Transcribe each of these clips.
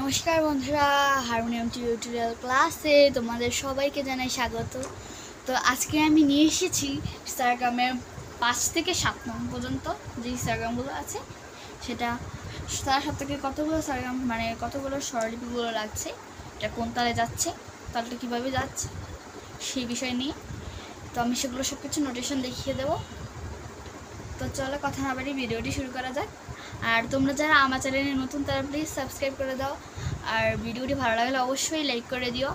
নমস্কার বন্ধুরা, harmonium tutorial ক্লাসে তোমাদের সবাইকে জানাই স্বাগত। তো আজকে আমি নিয়ে এসেছি সারগামের 5 থেকে 7 নং পর্যন্ত যেই সারগামগুলো আছে সেটা তার সব থেকে কতগুলো সারগাম মানে কতগুলো স্বরলিপিগুলো লাগছে, এটা কোন তালে যাচ্ছে, তালটা কীভাবে যাচ্ছে সেই বিষয় নিয়ে। তো আমি সেগুলো সব কিছু নোটেশন দেখিয়ে দেবো। তো চলো কথা না বাড়ি ভিডিওটি শুরু করা যাক। আর তোমরা যারা আমার চ্যানেলে নতুন তারা প্লিজ সাবস্ক্রাইব করে দাও, আর ভিডিওটি ভালো লাগলে অবশ্যই লাইক করে দিও।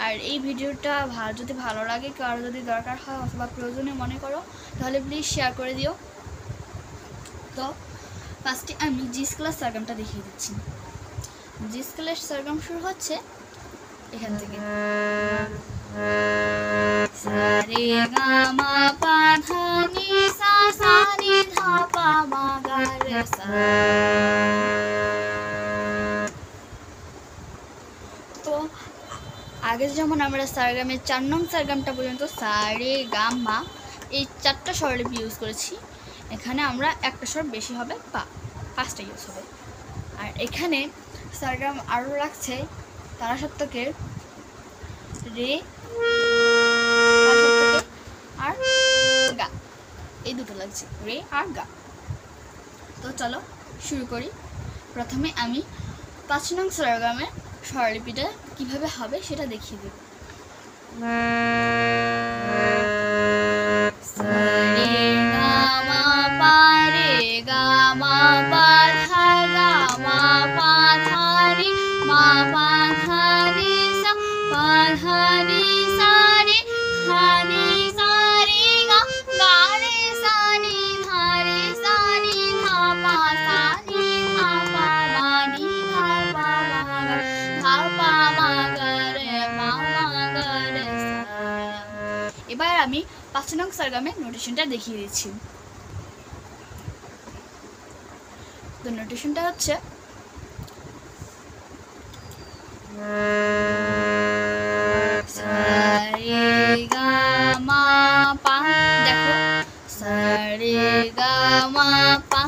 আর এই ভিডিওটা যদি ভালো লাগে, কারো যদি দরকার হয় অথবা প্রয়োজনীয় মনে করো তাহলে প্লিজ শেয়ার করে দিও। তো ফার্স্টে আমি জি স্কেলের সারগামটা দেখিয়ে দিচ্ছি। জি স্কেলের সারগাম শুরু হচ্ছে এখান থেকে, সা রে গা মা পা ধা নি সা সা নি ধা পা মা গা রে সা। তো আগে যেমন আমরা সারগামের 4 নং সারগামটা পর্যন্ত সা রে গা মা এই 4টা স্বরলিপি ইউজ করেছি, এখানে আমরা একটা স্বর বেশি হবে পা, 5টা ইউজ হবে। আর এখানে সারগাম আরও লাগছে তারা সপ্তকের রে আর গা, এই দুটো লাগছে, রে আর গা। তো চলো শুরু করি। প্রথমে আমি 5 নং সারগামের স্বরলিপিটা কিভাবে হবে সেটা দেখিয়ে দেব। সা রে গা মা পা রে গা মা পা ধা গা মা পা ধা রে মা পা ধা রে সা পা ধা রে সা রে ধা রে সা রে গা গা রে সা নি ধা রে সা নি ধা পা সা নি ধা পা মা নি ধা পা মা গা ধা পা মা গা রে মা মা গা রে সা। এবার আমি 5 নং সারগামের নোটেশনটা দেখিয়ে দিচ্ছি। তো নোটেশনটা হচ্ছে সা রে গা মা পা, দেখো সা রে গা মা পা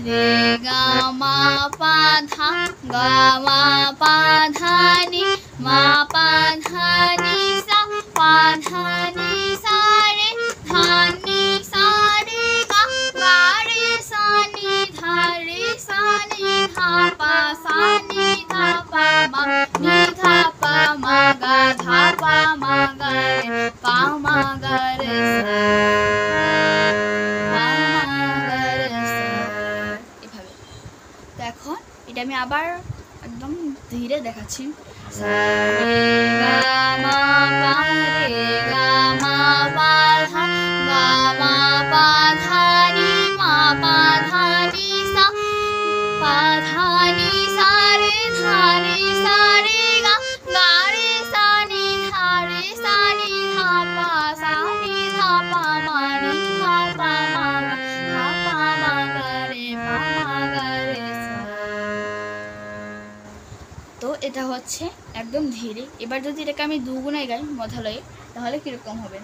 রে গা মা পা ধা গা মা পা ধা নি মা পা ধা নি সা পা ধা নি সা রে ধা নি সা রে গা গা রে সা নি ধা রে সা নি ধা পা সা নি ধা পা মা নি ধা পা মা গা ধা পা মা গা রে পা মা গা রে সা পা মা গা রে সা, এভাবে। তো এখন এটা আমি আবার একদম ধীরে দেখাচ্ছি। সা রে গা মা পা রে গা মা পা ধা গা মা পা ধা নি মা পা ধা নি সা পা ধা নি সা রে ধা রে সা রে গা গা রে সা নি ধা রে সা নি ধা পা সা নি ধা পা মা নি ধা পা মা গা ধা পা মা গা রে পা মা গা রে সা। তো এটা হচ্ছে একদম ধীরে। এবার যদি এটাকে আমি দুগুণে গাই মধ্যালয়ে তাহলে কিরকম হবে।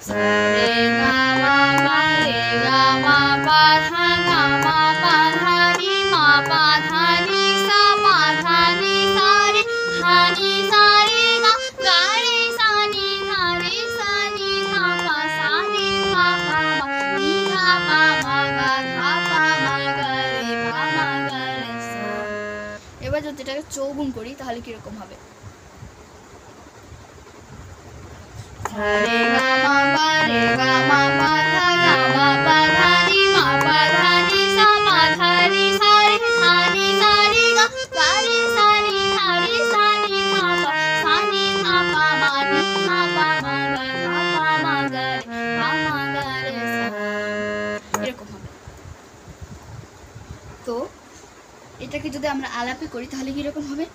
সা রে গা মা পা রে গা মা পা ধা গা মা পা ধা নি মা পা ধা নি সা পা ধা নি সা রে ধা নি সা রে গা গা রে সা নি ধা রে সা নি ধা পা সা নি ধা পা মা নি ধা পা মা গা ধা পা মা গা রে পা মা গা রে সা। এবার যদি এটাকে চৌগুণ করি তাহলে কিরকম হবে। সা রে গা মা পা রে গা মা পা ধা গা মা পা ধা নি মা পা ধা নি সা পা ধা নি সা রে ধা নি সা রে গা গা রে সা নি ধা রে সা নি ধা পা সা নি ধা পা মা নি ধা পা মা গা ধা পা মা গা রে পা মা গা রে সা, এরকম হবে। তো এটাকে যদি আমরা আলাপে করি তাহলে কিরকম হবে।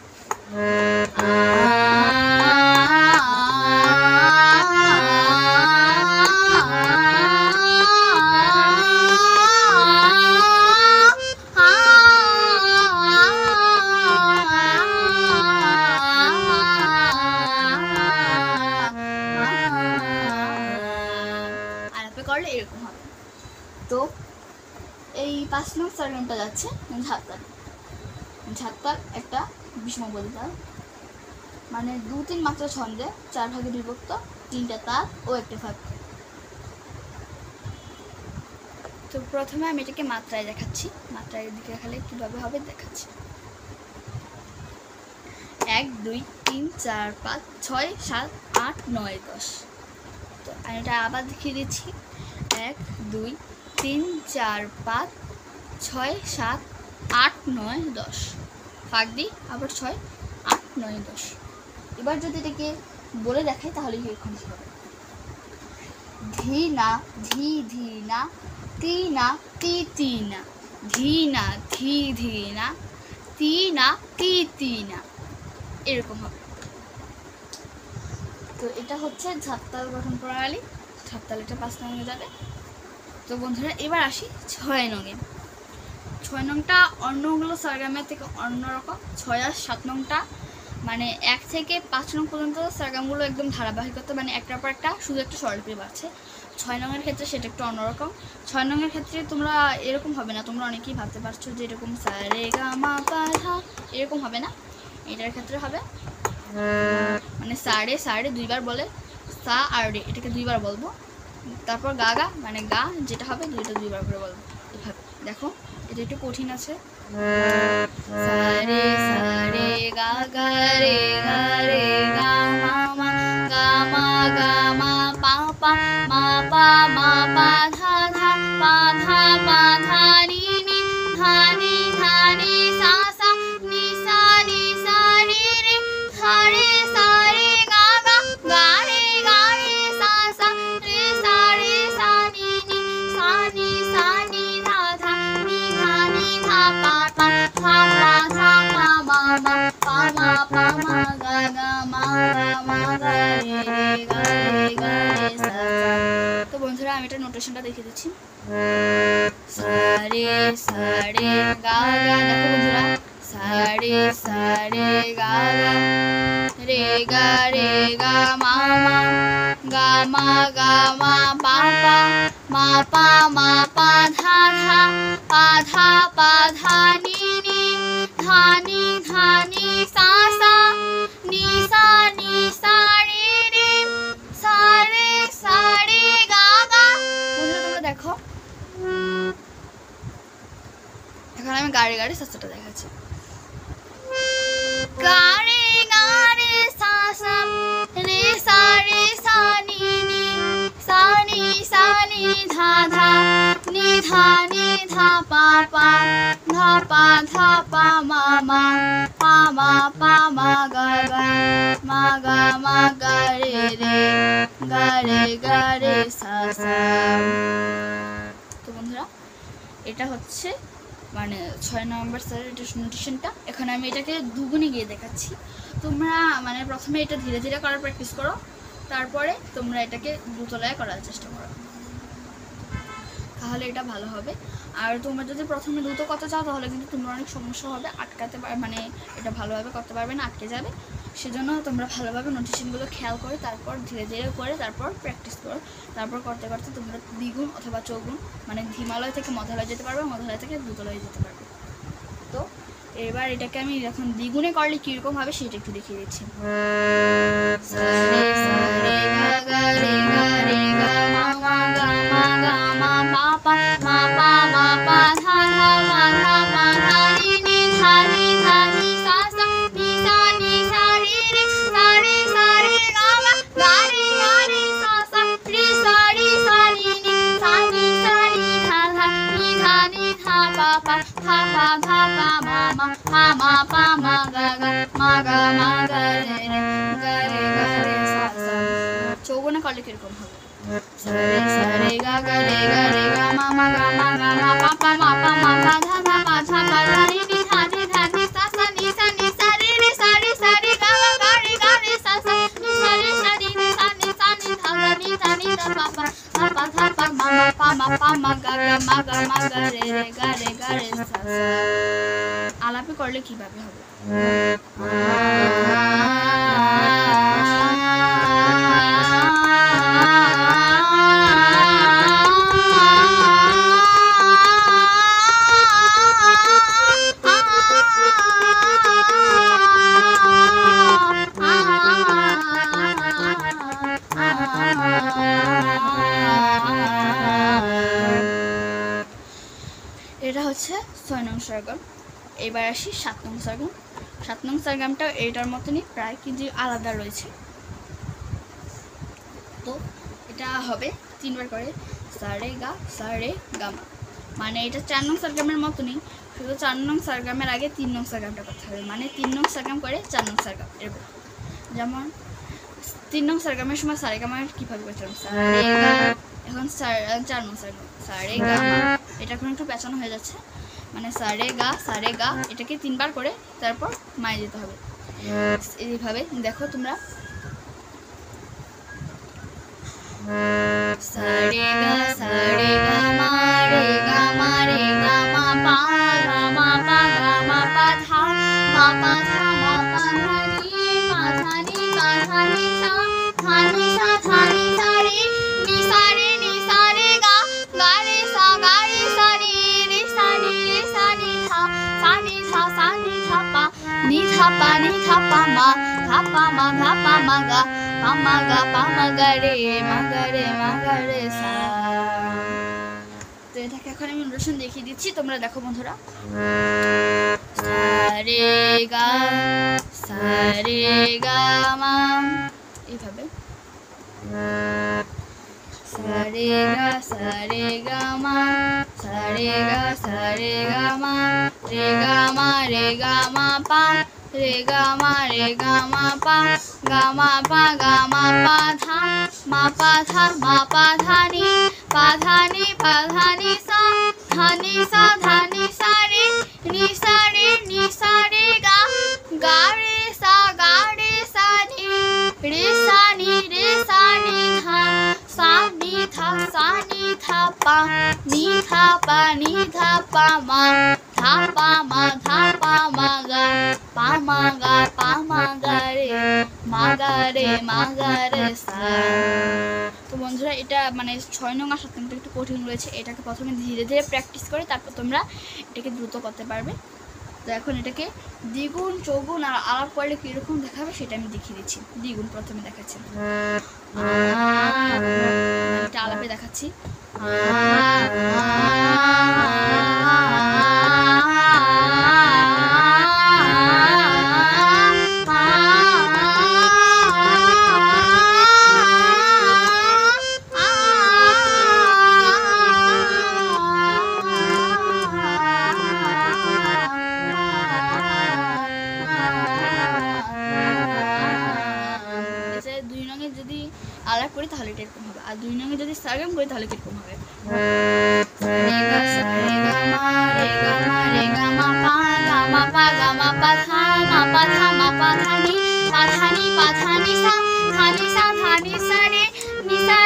আলাপে করলে এরকম হবে। তো এই 5 নং সারগামটা যাচ্ছে ঝাপতালি। ঝাঁত্তাল একটা বিষমবর্তী তাল, মানে 2-3 মাত্রা ছন্দে 4 ভাগে বিভক্ত, 3টা তাল ও একটা ফাঁক। তো প্রথমে আমি এটাকে মাত্রায় দেখাচ্ছি, মাত্রায় দিকে দেখালে কীভাবে হবে দেখাচ্ছি। 1 2 3 4 5 6 7 8 9 10। তো আমি এটা আবার দেখিয়ে দিচ্ছি। 1 2 3 4 5 6 7 8 9 10, ফাঁক দিই আবার 6 8 9 10। এবার যদি এটাকে বলে দেখাই তাহলে এরকম হবে। ধি না ধি ধি না, তি না তি তি না, ধি না ধি ধি না, তি না তি তি না, এরকম হবে। তো এটা হচ্ছে ঝাঁত্তাল গঠন প্রণালী। ঝাঁত্তাল এটা 5 নঙে যাবে। তো বন্ধুরা এবার আসি 6 নঙে। 6 নংটা অন্যগুলো সারগামের থেকে অন্যরকম। 6 আর 7 নংটা মানে 1 থেকে 5 নং পর্যন্ত সারগামগুলো একদম ধারাবাহিকতা, মানে একটার পর একটা শুধু একটা স্বরলিপি বাড়ছে। 6 নংয়ের ক্ষেত্রে সেটা একটু অন্যরকম। 6 নংয়ের ক্ষেত্রে তোমরা এরকম হবে না, তোমরা অনেকেই ভাবতে পারছো যে এরকম সা রে গা মা পা ধা, এরকম হবে না। এটার ক্ষেত্রে হবে মানে সাড়ে 2বার বলে, সা আর রে এটাকে 2বার বলবো, তারপর গা গা মানে গা যেটা হবে 2বার করে বলবো। এভাবে দেখো, এটা একটু কঠিন আছে। সারে সারে গা গা রে গা মা মা গা মা পা পা মা পা ধা ধা পা ধা নি নি ধা নি সা সা নি সা রে রে সা রে গা গা রে সা সা রে সা নি সা নি ধা ধা নি ধা পা পা ধা পা মা পা মা গা গা রে সা সা। তো বন্ধুরা আমি এটা নোটেশনটা দেখিয়ে দিচ্ছি। সারে সারে গা গা, দেখো বন্ধুরা, সারে গা রে গা মা গা মা পা মা পা ধা পা ধা নি ধা নি সা সা নি সা রে রে সা রে গা গা। বন্ধুরা তোমরা দেখো, এখন আমি গাড়ি সাসাটা দেখাচ্ছি। গাড়ি সা সা রে সা নি ধা ধা পা ধা পা মা গা রে সা সা। তো বন্ধুরা এটা হচ্ছে মানে 6 নম্বর স্যারের এটা নোটেশনটা। এখন আমি এটাকে দুগুণে গিয়ে দেখাচ্ছি। তোমরা মানে প্রথমে এটা ধীরে ধীরে করার প্র্যাকটিস করো, তারপরে তোমরা এটাকে দ্রুতলয়ে করার চেষ্টা করো, তাহলে এটা ভালো হবে। আর তোমরা যদি প্রথমে দ্রুত করতে চাও তাহলে কিন্তু তোমরা অনেক সমস্যা হবে, আটকাতে মানে এটা ভালোভাবে করতে পারবে না, আটকে যাবে। সেজন্য তোমরা ভালোভাবে নোটেশনগুলো খেয়াল করে তারপর ধীরে ধীরে করে তারপর প্র্যাকটিস করো। তারপর করতে করতে তোমরা দ্বিগুণ অথবা চৌগুণ মানে হিমালয় থেকে মধ্যালয় যেতে পারবে, মধ্যালয় থেকে দ্রুতলয়ে যেতে পারবে। তো এবার এটাকে আমি এখন দ্বিগুণে করলে কীরকম হবে সেটা একটু দেখিয়ে দিচ্ছি। চৌগুণে করলে কিরকম হবে? সারে সারে গা গা রে গা মা পা পা মা ধা ধা পা ধা নি নি ধা নি সা সা নি সা রে রে সা রে গা রে সা সা নি সা রে নি ধা নি ধা পা পা মা গা রে সা সা। আলাপে করলে কিভাবে হবে? এটা হচ্ছে 6 নং সরগম। এবার আসি 7 নং সরগম। 7 নং সরগমটা এটার মতনই প্রায়, কিন্তু আলাদা রয়েছে। তো এটা হবে 3 বার করে সা রে গা সা রে গা মা, মানে এটা 4 নং সরগমের মতনই, শুধু 4 নং সরগমের আগে 3 নং সরগমটা করতে হবে, মানে 3 নং সরগম করে 4 নং সরগম এরকম। যেমন 3 নং সরগমের সময় সা রে গা মা কীভাবে করছিলাম, সা রে গা, এখন 4 নং সরগম সা রে গা মা, এটা এখন একটু পেঁচানো হয়ে যাচ্ছে, মানে সা রে গা এটাকে 3 বার করে তারপর মায়ে যেতে হবে। এইভাবে দেখো তোমরা, সা রে গা মা রে গা মা পা গা মা পা ধা মা পা ধা নি পা ধা নি সা ধা নি সা রে নি সা রে গা রে সা নি রে সা নি ধা পা নি ধা পা মা ধা পা মা গা পা মা গা রে সা। তো এটাকে এখন আমি নোটেশন দেখিয়ে দিচ্ছি, তোমরা দেখো বন্ধুরা। সা রে গা মা, এইভাবে সা রে গা মা রে গা মা পা রে গা মা পা গা মা পা ধা মা পা ধা নি সা ধা নি সা রে নি সা রে গা রে সা নি রে সা নি ধা সা নি ধা পা নি ধা পা মা ধা পা মা গা পা মা গা রে সা। তো বন্ধুরা এটা মানে 6 নং আর 7 নংটা একটু কঠিন রয়েছে, এটাকে প্রথমে ধীরে ধীরে প্র্যাকটিস করে তারপর তোমরা এটাকে দ্রুত করতে পারবে। তো এখন এটাকে দ্বিগুণ চৌগুণ আর আলাপ করলে কীরকম দেখাবে সেটা আমি দেখিয়ে দিচ্ছি। দ্বিগুণ প্রথমে দেখাচ্ছি, এটা আলাপে দেখাচ্ছি। যদি আলাপ করি তাহলে এটা এরকম হবে, আর 2 নঙে যদি সরগম করি তাহলে কিরকম হবে। রে গা মা পা গা মা পা ধা নি সা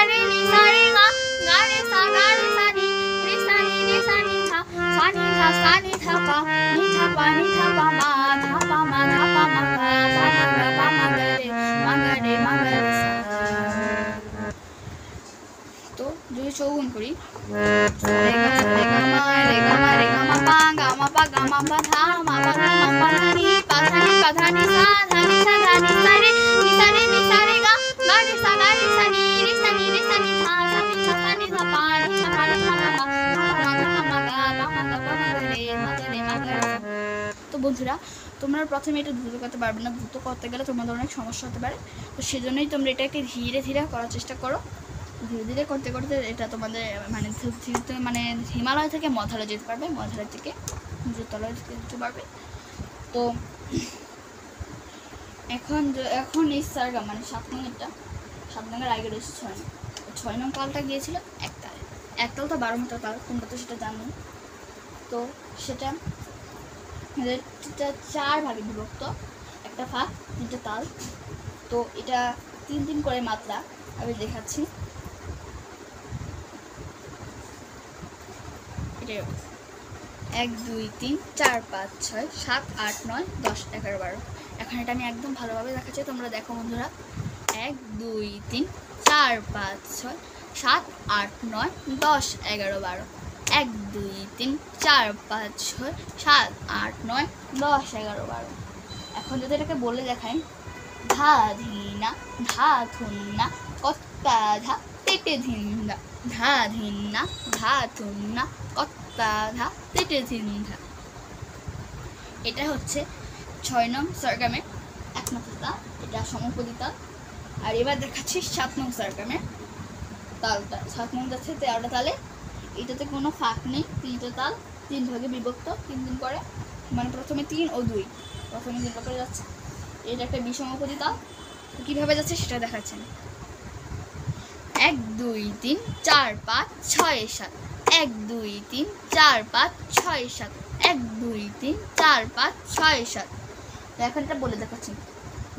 রে নি সা রে গা রে সা নি রে সা নি ধা সা নি ধা পা মা ধা পা মা গা রে সা। তো যদি চৌগুণ করি রে গা মা পা গা মা পা ধা মা পা ধা নি সা নি সা রে নি সা রে গা রে সা নি রে সা নি ধা সা নি ধা পা মা গা রে। তো বন্ধুরা তোমরা প্রথমে এটা দ্রুত করতে পারবে না, দ্রুত করতে গেলে তোমাদের অনেক সমস্যা হতে পারে। তো সেজন্যই তোমরা এটাকে ধীরে ধীরে করার চেষ্টা করো, ধীরে ধীরে করতে করতে এটা তোমাদের মানে হিমালয় থেকে মধালয় যেতে পারবে, মধালয় থেকে জুতলয় যেতে পারবে। তো এখন এই সরগম মানে 7 নংয়ের আগে রয়েছে 6 নং তালটা গিয়েছিল এক তাল তো 12 মিটার তাল, তোমরা তো সেটা জানো। তো সেটা 4 ভাগে বিভক্ত, একটা ফাঁক 3টে তাল। তো এটা 3 করে মাত্রা আমি দেখাচ্ছি। এটা 1 2 3 4 5 6 7 8 9 10 11 12। এখন এটা আমি একদম ভালোভাবে দেখাচ্ছি, তোমরা দেখো বন্ধুরা। 1 2 3 4 5 6 7 8 9 10 11 12। 1 2 3 4 5 6 7 8 9 10 11 12। এখন যদি এটাকে বলে দেখাই, ধা ধিনা ধা থুন্না কত্তা ধা তেটে ধিন্দা ধা ধিন্না ধা থুন্না কত্তা তা ধা তেটে ধিন ধা। এটা হচ্ছে 6 নং সরগমের একমাত্র তাল, এটা সমপদী তাল। আর এবার দেখাচ্ছি 7 নং সরগমের তালটা। 7 নং যাচ্ছে 13টা তালে, এটাতে কোনো ফাঁক নেই, 3টা তাল 3 ভাগে বিভক্ত, 3 দিন করে, মানে প্রথমে 3 ও 2, প্রথমে 3 করে যাচ্ছে। এটা একটা বিষমপদী তাল। তো কীভাবে যাচ্ছে সেটা দেখাচ্ছেন। 1 2 3 4 5 6 7, 1 2 3 4 5 6 7, 1 2 3 4 5 6 7। তো এখন এটা বলে দেখাচ্ছি।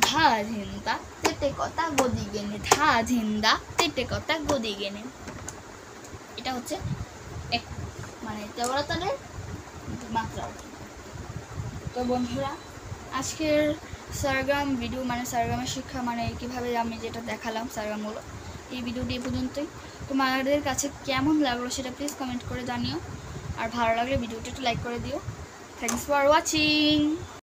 ধা ধিন্দা তেটে কথা গদি গেনে, ধা ধিন্দা তেটে কথা গদি গেনে। এটা হচ্ছে এক মানে 13 তালের মাত্রা। তো বন্ধুরা, আজকের সরগম ভিডিও মানে সরগমের শিক্ষা মানে কীভাবে আমি যেটা দেখালাম সরগমগুলো, এই ভিডিওটি এ পর্যন্তই। তোমাদের কাছে কেমন লাগলো সেটা প্লিজ কমেন্ট করে জানিও, আর ভালো লাগলে ভিডিওটা একটু লাইক করে দিও। Thanks for watching.